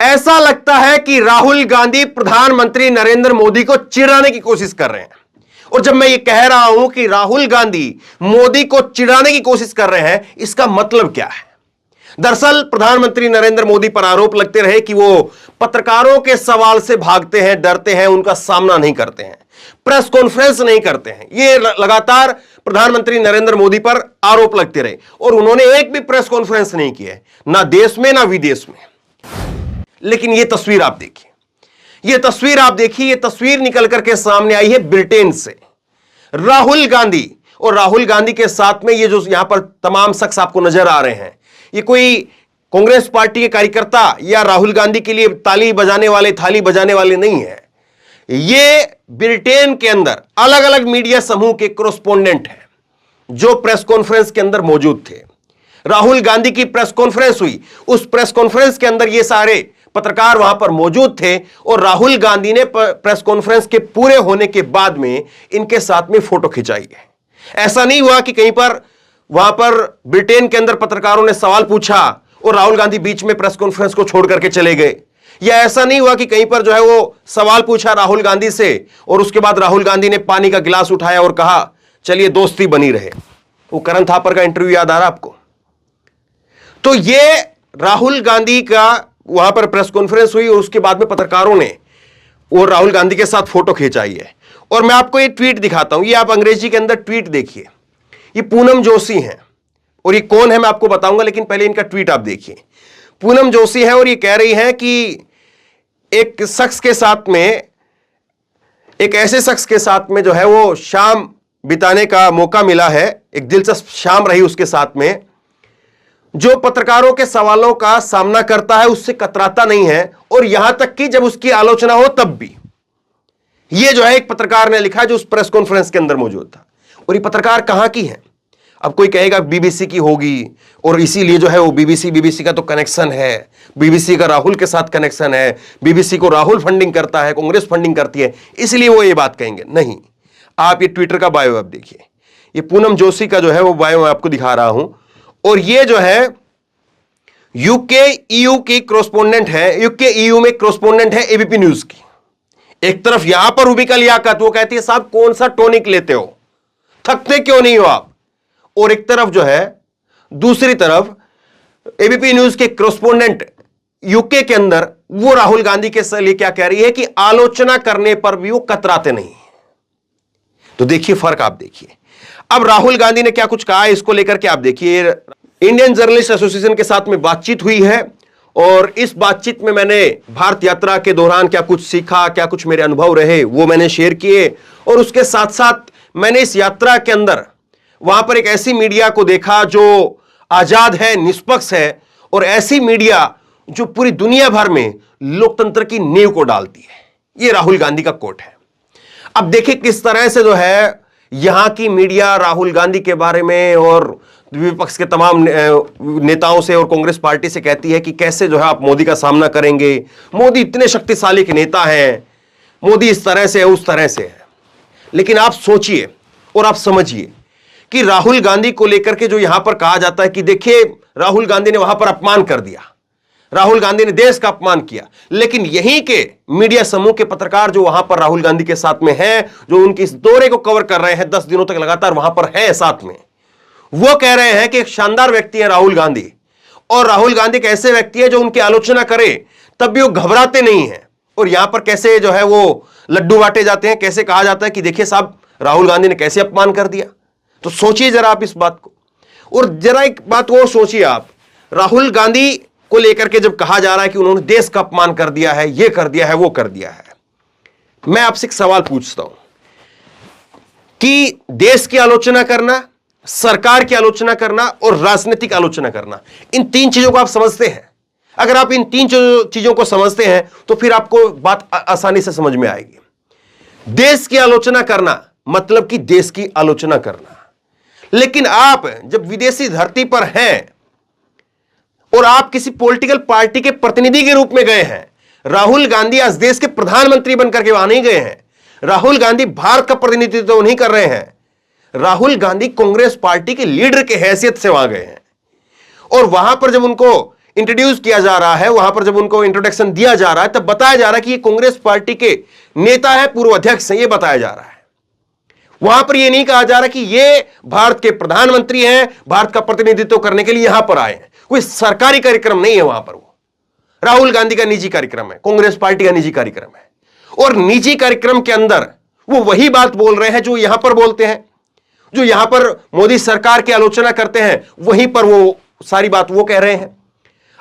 ऐसा लगता है कि राहुल गांधी प्रधानमंत्री नरेंद्र मोदी को चिढ़ाने की कोशिश कर रहे हैं। और जब मैं ये कह रहा हूं कि राहुल गांधी मोदी को चिढ़ाने की कोशिश कर रहे हैं, इसका मतलब क्या है? दरअसल प्रधानमंत्री नरेंद्र मोदी पर आरोप लगते रहे कि वो पत्रकारों के सवाल से भागते हैं, डरते हैं, उनका सामना नहीं करते हैं, प्रेस कॉन्फ्रेंस नहीं करते हैं। ये लगातार प्रधानमंत्री नरेंद्र मोदी पर आरोप लगते रहे और उन्होंने एक भी प्रेस कॉन्फ्रेंस नहीं की है, ना देश में ना विदेश में। लेकिन ये तस्वीर आप देखिए, ये तस्वीर आप देखिए, ये तस्वीर निकल करके सामने आई है ब्रिटेन से। राहुल गांधी और राहुल गांधी के साथ में ये जो यहां पर तमाम शख्स आपको नजर आ रहे हैं, ये कोई कांग्रेस पार्टी के कार्यकर्ता या राहुल गांधी के लिए ताली बजाने वाले, थाली बजाने वाले नहीं है। ये ब्रिटेन के अंदर अलग अलग मीडिया समूह के कोरेस्पोंडेंट हैं जो प्रेस कॉन्फ्रेंस के अंदर मौजूद थे। राहुल गांधी की प्रेस कॉन्फ्रेंस हुई, उस प्रेस कॉन्फ्रेंस के अंदर ये सारे पत्रकार वहां पर मौजूद थे और राहुल गांधी ने प्रेस कॉन्फ्रेंस के पूरे होने के बाद में इनके साथ में फोटो खिंचाई है। ऐसा नहीं हुआ कि कहीं पर वहां पर ब्रिटेन के अंदर पत्रकारों ने सवाल पूछा और राहुल गांधी बीच में प्रेस कॉन्फ्रेंस को छोड़ करके चले गए, या ऐसा नहीं हुआ कि कहीं पर जो है वो सवाल पूछा राहुल गांधी से और उसके बाद राहुल गांधी ने पानी का गिलास उठाया और कहा चलिए दोस्ती बनी रहे। वो करण थापर का इंटरव्यू याद आ रहा आपको? तो ये राहुल गांधी का वहां पर प्रेस कॉन्फ्रेंस हुई और उसके बाद में पत्रकारों ने वो राहुल गांधी के साथ फोटो खिंचाई है। और मैं आपको ये ट्वीट दिखाता हूं, ये आप अंग्रेजी के अंदर ट्वीट देखिए। ये पूनम जोशी हैं और ये कौन है मैं आपको बताऊंगा, लेकिन पहले इनका ट्वीट आप देखिए। पूनम जोशी है और ये कह रही हैं कि एक शख्स के साथ में, एक ऐसे शख्स के साथ में जो है वो शाम बिताने का मौका मिला है, एक दिलचस्प शाम रही उसके साथ में, जो पत्रकारों के सवालों का सामना करता है, उससे कतराता नहीं है, और यहां तक कि जब उसकी आलोचना हो तब भी। यह जो है एक पत्रकार ने लिखा जो उस प्रेस कॉन्फ्रेंस के अंदर मौजूद था। और ये पत्रकार कहां की है? अब कोई कहेगा बीबीसी की होगी और इसीलिए जो है वो बीबीसी का तो कनेक्शन है, बीबीसी का राहुल के साथ कनेक्शन है, बीबीसी को राहुल फंडिंग करता है, कांग्रेस फंडिंग करती है, इसलिए वो ये बात कहेंगे। नहीं, आप ये ट्विटर का बायो आप देखिए, ये पूनम जोशी का जो है वो बायो मैं आपको दिखा रहा हूं। और ये जो है यूके ईयू की कोरेस्पोंडेंट है, यूके ईयू में कोरेस्पोंडेंट है एबीपी न्यूज की। एक तरफ यहां पर रूबिका लियाकत, वो कहती है साहब कौन सा टॉनिक लेते हो, थकते क्यों नहीं हो आप? और एक तरफ जो है, दूसरी तरफ एबीपी न्यूज के कोरेस्पोंडेंट यूके के अंदर, वो राहुल गांधी के लिए क्या कह रही है कि आलोचना करने पर भी वो कतराते नहीं। तो देखिए फर्क, आप देखिए। अब राहुल गांधी ने क्या कुछ कहा है इसको लेकर के आप देखिए। इंडियन जर्नलिस्ट एसोसिएशन के साथ में बातचीत हुई है और इस बातचीत में मैंने भारत यात्रा के दौरान क्या कुछ सीखा, क्या कुछ मेरे अनुभव रहे, वो मैंने शेयर किए। और उसके साथ साथ मैंने इस यात्रा के अंदर वहां पर एक ऐसी मीडिया को देखा जो आजाद है, निष्पक्ष है, और ऐसी मीडिया जो पूरी दुनिया भर में लोकतंत्र की नींव को डालती है। यह राहुल गांधी का कोट है। अब देखिए किस तरह से जो है यहां की मीडिया राहुल गांधी के बारे में और विपक्ष के तमाम नेताओं से और कांग्रेस पार्टी से कहती है कि कैसे जो है आप मोदी का सामना करेंगे, मोदी इतने शक्तिशाली के नेता हैं, मोदी इस तरह से है, उस तरह से है। लेकिन आप सोचिए और आप समझिए कि राहुल गांधी को लेकर के जो यहां पर कहा जाता है कि देखिए राहुल गांधी ने वहां पर अपमान कर दिया, राहुल गांधी ने देश का अपमान किया, लेकिन यहीं के मीडिया समूह के पत्रकार जो वहां पर राहुल गांधी के साथ में हैं, जो उनके इस दौरे को कवर कर रहे हैं, 10 दिनों तक लगातार वहां पर हैं साथ में, वो कह रहे हैं कि एक शानदार व्यक्ति है राहुल गांधी, और राहुल गांधी एक ऐसे व्यक्ति है जो उनकी आलोचना करे तब भी वो घबराते नहीं है। और यहां पर कैसे जो है वो लड्डू बांटे जाते हैं, कैसे कहा जाता है कि देखिए साहब राहुल गांधी ने कैसे अपमान कर दिया। तो सोचिए जरा आप इस बात को, और जरा एक बात वो सोचिए आप, राहुल गांधी को लेकर के जब कहा जा रहा है कि उन्होंने देश का अपमान कर दिया है, ये कर दिया है, वो कर दिया है, मैं आपसे एक सवाल पूछता हूं कि देश की आलोचना करना, सरकार की आलोचना करना और राजनीतिक आलोचना करना, इन 3 चीजों को आप समझते हैं? अगर आप इन 3 चीजों को समझते हैं तो फिर आपको बात आसानी से समझ में आएगी। देश की आलोचना करना मतलब कि देश की आलोचना करना, लेकिन आप जब विदेशी धरती पर हैं और आप किसी पॉलिटिकल पार्टी के प्रतिनिधि के रूप में गए हैं, राहुल गांधी आज देश के प्रधानमंत्री बनकर के वहां नहीं गए हैं, राहुल गांधी भारत का प्रतिनिधित्व नहीं कर रहे हैं, राहुल गांधी कांग्रेस पार्टी के लीडर के हैसियत से वहां गए हैं। और वहां पर जब उनको इंट्रोड्यूस किया जा रहा है, वहां पर जब उनको इंट्रोडक्शन दिया जा रहा है, तब बताया जा रहा है कि ये कांग्रेस पार्टी के नेता है, पूर्व अध्यक्ष हैं, ये बताया जा रहा है। वहां पर यह नहीं कहा जा रहा कि ये भारत के प्रधानमंत्री हैं, भारत का प्रतिनिधित्व करने के लिए यहां पर आए हैं। कोई सरकारी कार्यक्रम नहीं है वहां पर। वो राहुल गांधी का निजी कार्यक्रम है, कांग्रेस पार्टी का निजी कार्यक्रम है, और निजी कार्यक्रम के अंदर वो वही बात बोल रहे हैं जो यहां पर बोलते हैं। जो यहां पर मोदी सरकार की आलोचना करते हैं, वहीं पर वो सारी बात वो कह रहे हैं।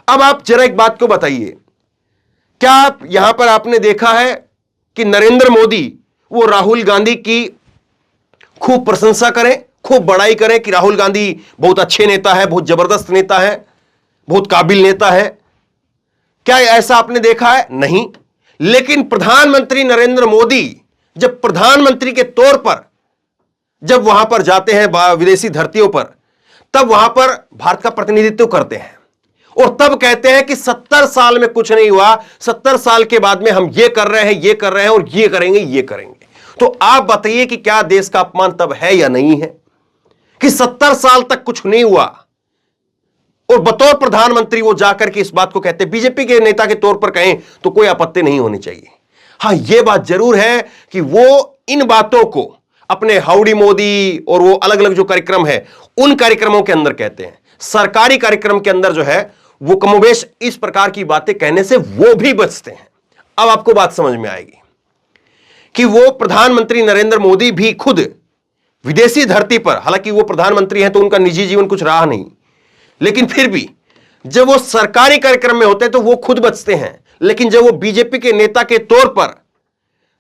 अब आप जरा एक बात को बताइए, क्या यहां पर आपने देखा है कि नरेंद्र मोदी वो राहुल गांधी की खूब प्रशंसा करें, खूब बड़ाई करें कि राहुल गांधी बहुत अच्छे नेता है, बहुत जबरदस्त नेता है, बहुत काबिल नेता है? क्या ऐसा आपने देखा है? नहीं। लेकिन प्रधानमंत्री नरेंद्र मोदी जब प्रधानमंत्री के तौर पर जब वहां पर जाते हैं विदेशी धरतियों पर, तब वहां पर भारत का प्रतिनिधित्व करते हैं और तब कहते हैं कि 70 साल में कुछ नहीं हुआ, 70 साल के बाद में हम ये कर रहे हैं, ये कर रहे हैं और ये करेंगे, ये करेंगे। तो आप बताइए कि क्या देश का अपमान तब है या नहीं है कि 70 साल तक कुछ नहीं हुआ और बतौर प्रधानमंत्री वो जाकर के इस बात को कहते हैं। बीजेपी के नेता के तौर पर कहें तो कोई आपत्ति नहीं होनी चाहिए। हां, यह बात जरूर है कि वो इन बातों को अपने हाउडी मोदी और वो अलग अलग जो कार्यक्रम है उन कार्यक्रमों के अंदर कहते हैं। सरकारी कार्यक्रम के अंदर जो है वो कमोबेश इस प्रकार की बातें कहने से वो भी बचते हैं। अब आपको बात समझ में आएगी कि वो प्रधानमंत्री नरेंद्र मोदी भी खुद विदेशी धरती पर, हालांकि वो प्रधानमंत्री हैं तो उनका निजी जीवन कुछ रहा नहीं, लेकिन फिर भी जब वो सरकारी कार्यक्रम में होते हैं तो वो खुद बचते हैं। लेकिन जब वो बीजेपी के नेता के तौर पर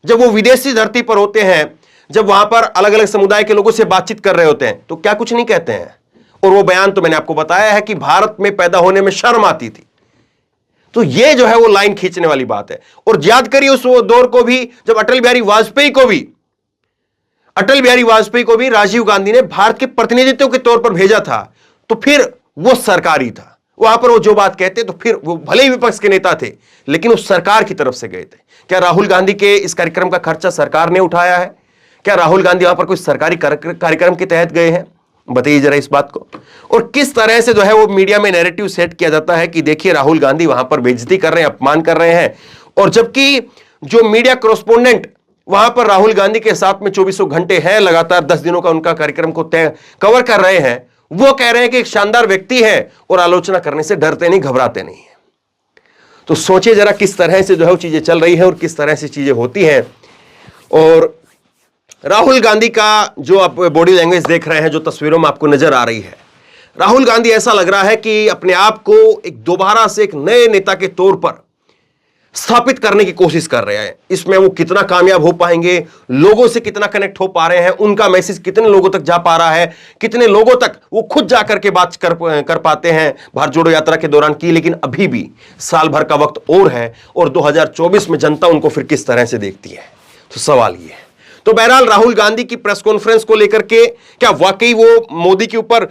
जब वो विदेशी धरती पर होते हैं, जब वहां पर अलग अलग समुदाय के लोगों से बातचीत कर रहे होते हैं, तो क्या कुछ नहीं कहते हैं। और वो बयान तो मैंने आपको बताया है कि भारत में पैदा होने में शर्म आती थी। तो ये जो है वो लाइन खींचने वाली बात है। और याद करिए उस दौर को भी जब अटल बिहारी वाजपेयी को भी राजीव गांधी ने भारत के प्रतिनिधित्व के तौर पर भेजा था, तो फिर वो सरकारी था। वहां पर वो जो बात कहते तो फिर वो भले ही विपक्ष के नेता थे लेकिन उस सरकार की तरफ से गए थे। क्या राहुल गांधी के इस कार्यक्रम का खर्चा सरकार ने उठाया है? क्या राहुल गांधी वहां पर कोई सरकारी कार्यक्रम के तहत गए हैं? बताइए जरा इस बात को। और किस तरह से जो है वो मीडिया में नैरेटिव सेट किया जाता है कि देखिए राहुल गांधी वहां पर बेइज्जती कर रहे हैं, अपमान कर रहे हैं, और जबकि जो मीडिया कॉरेस्पोंडेंट वहां पर राहुल गांधी के साथ में 24 घंटे है, लगातार 10 दिनों का उनका कार्यक्रम को कवर कर रहे हैं, वो कह रहे हैं कि एक शानदार व्यक्ति है और आलोचना करने से डरते नहीं, घबराते नहीं है। तो सोचिए जरा किस तरह से जो है वो चीजें चल रही है और किस तरह से चीजें होती हैं। और राहुल गांधी का जो आप बॉडी लैंग्वेज देख रहे हैं, जो तस्वीरों में आपको नजर आ रही है, राहुल गांधी ऐसा लग रहा है कि अपने आप को एक दोबारा से एक नए नेता के तौर पर स्थापित करने की कोशिश कर रहे हैं। इसमें वो कितना कामयाब हो पाएंगे, लोगों से कितना कनेक्ट हो पा रहे हैं, उनका मैसेज कितने लोगों तक जा पा रहा है, कितने लोगों तक वो खुद जाकर के बात कर पाते हैं भारत जोड़ो यात्रा के दौरान की। लेकिन अभी भी साल भर का वक्त और है और 2024 में जनता उनको फिर किस तरह से देखती है, तो सवाल ये है। तो बहरहाल राहुल गांधी की प्रेस कॉन्फ्रेंस को लेकर के क्या वाकई वो मोदी के ऊपर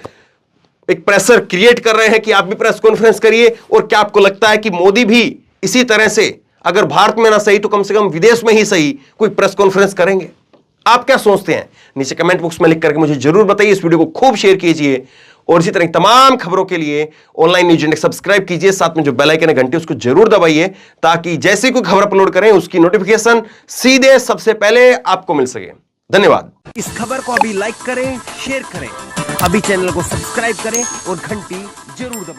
एक प्रेशर क्रिएट कर रहे हैं कि आप भी प्रेस कॉन्फ्रेंस करिए? और क्या आपको लगता है कि मोदी भी इसी तरह से अगर भारत में ना सही तो कम से कम विदेश में ही सही कोई प्रेस कॉन्फ्रेंस करेंगे? आप क्या सोचते हैं? नीचे कमेंट बॉक्स में लिख करके मुझे जरूर बताइए। इस वीडियो को खूब शेयर कीजिए और इसी तरह तमाम खबरों के लिए ऑनलाइन न्यूज इंडेक्स सब्सक्राइब कीजिए। साथ में जो बेल आइकन है घंटी उसको जरूर दबाइए ताकि जैसे कोई खबर अपलोड करें उसकी नोटिफिकेशन सीधे सबसे पहले आपको मिल सके। धन्यवाद। इस खबर को अभी लाइक करें, शेयर करें, अभी चैनल को सब्सक्राइब करें और घंटी जरूर दबाएं।